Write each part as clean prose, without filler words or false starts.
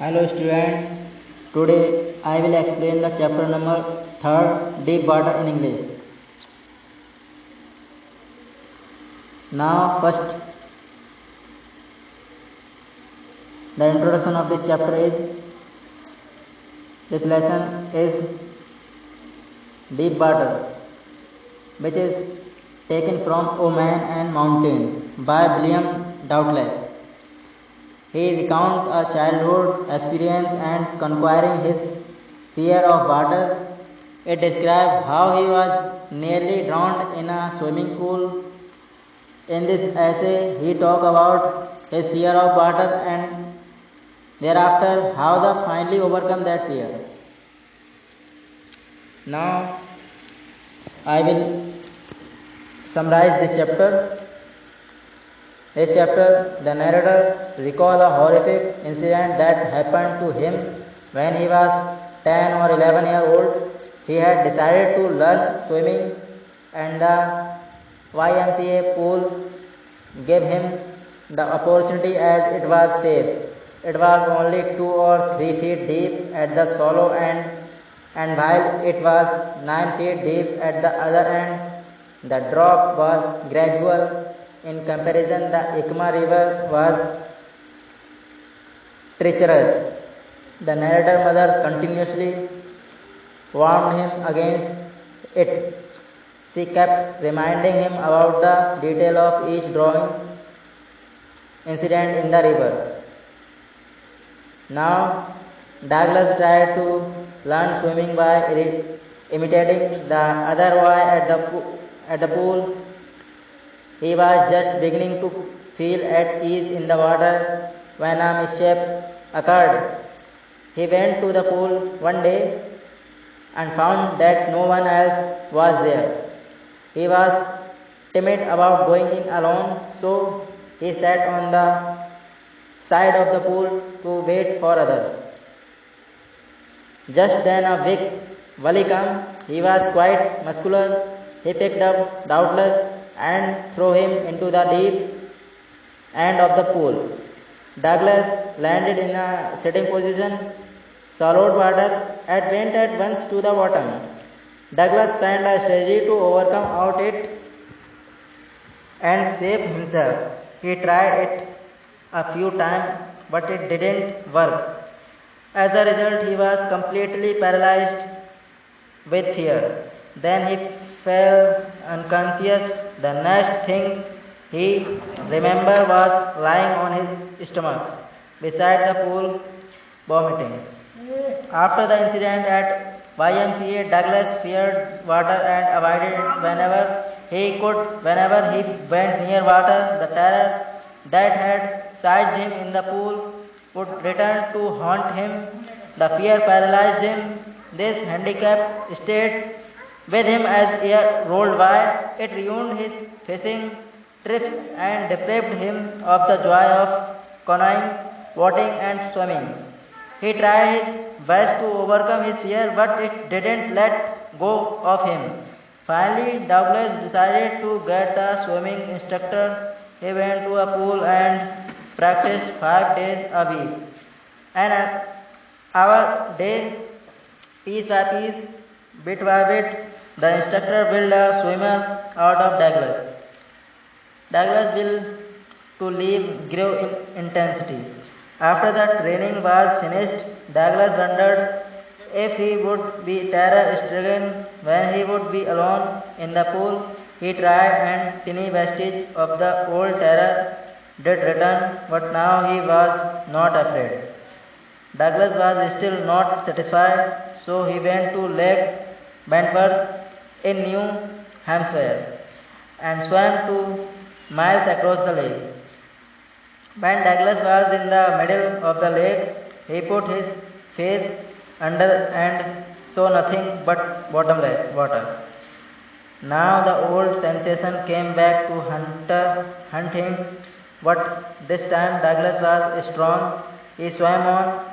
Hello student, today I will explain the chapter number 3 deep water in English. Now first the introduction of this chapter is this lesson is deep water, which is taken from O Man and Mountain by William Doubtless. He recounts a childhood experience and conquering his fear of water. It describes how he was nearly drowned in a swimming pool. In this essay, he talks about his fear of water and thereafter how they finally overcome that fear. Now, I will summarize this chapter. This chapter, the narrator recalls a horrific incident that happened to him when he was 10 or 11 years old. He had decided to learn swimming and the YMCA pool gave him the opportunity as it was safe. It was only 2 or 3 feet deep at the shallow end, and while it was 9 feet deep at the other end, the drop was gradual. In comparison, the Ikma river was treacherous. The narrator mother continuously warned him against it. She kept reminding him about the detail of each drowning incident in the river. Now, Douglas tried to learn swimming by imitating the other boy at the pool. He was just beginning to feel at ease in the water when a mishap occurred. He went to the pool one day and found that no one else was there. He was timid about going in alone, so he sat on the side of the pool to wait for others. Just then a big wali came. He was quite muscular. He picked up Doubtless and threw him into the deep end of the pool. Douglas landed in a sitting position, swallowed water, and went at once to the bottom. Douglas planned a strategy to overcome out it and save himself. He tried it a few times, but it didn't work. As a result, he was completely paralyzed with fear. Then he fell unconscious. The next thing he remembered was lying on his stomach beside the pool, vomiting. After the incident at YMCA, Douglas feared water and avoided it whenever he could. Whenever he went near water, the terror that had seized him in the pool would return to haunt him. The fear paralyzed him. This handicap stayed with him as years rolled by. It ruined his fishing trips and deprived him of the joy of canoeing, boating, and swimming. He tried his best to overcome his fear, but it didn't let go of him. Finally, Douglas decided to get a swimming instructor. He went to a pool and practiced 5 days a week. An hour day, piece by piece, bit by bit, the instructor built a swimmer out of Douglas. Douglas' will to live grew in intensity. After the training was finished, Douglas wondered if he would be terror stricken when he would be alone in the pool. He tried, and tiny vestige of the old terror did return, but now he was not afraid. Douglas was still not satisfied, so he went to Lake Bentworth in New Hampshire and swam 2 miles across the lake. When Douglas was in the middle of the lake, he put his face under and saw nothing but bottomless water. Now the old sensation came back to hunt him, but this time Douglas was strong. He swam on.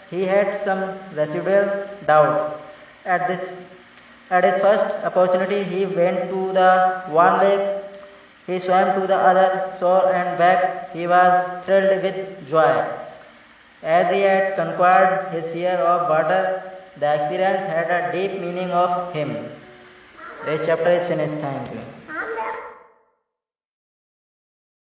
He had some residual doubt. At his first opportunity, he went to the one lake. He swam to the other shore and back. He was thrilled with joy. As he had conquered his fear of water, the experience had a deep meaning of him. This chapter is finished. Thank you.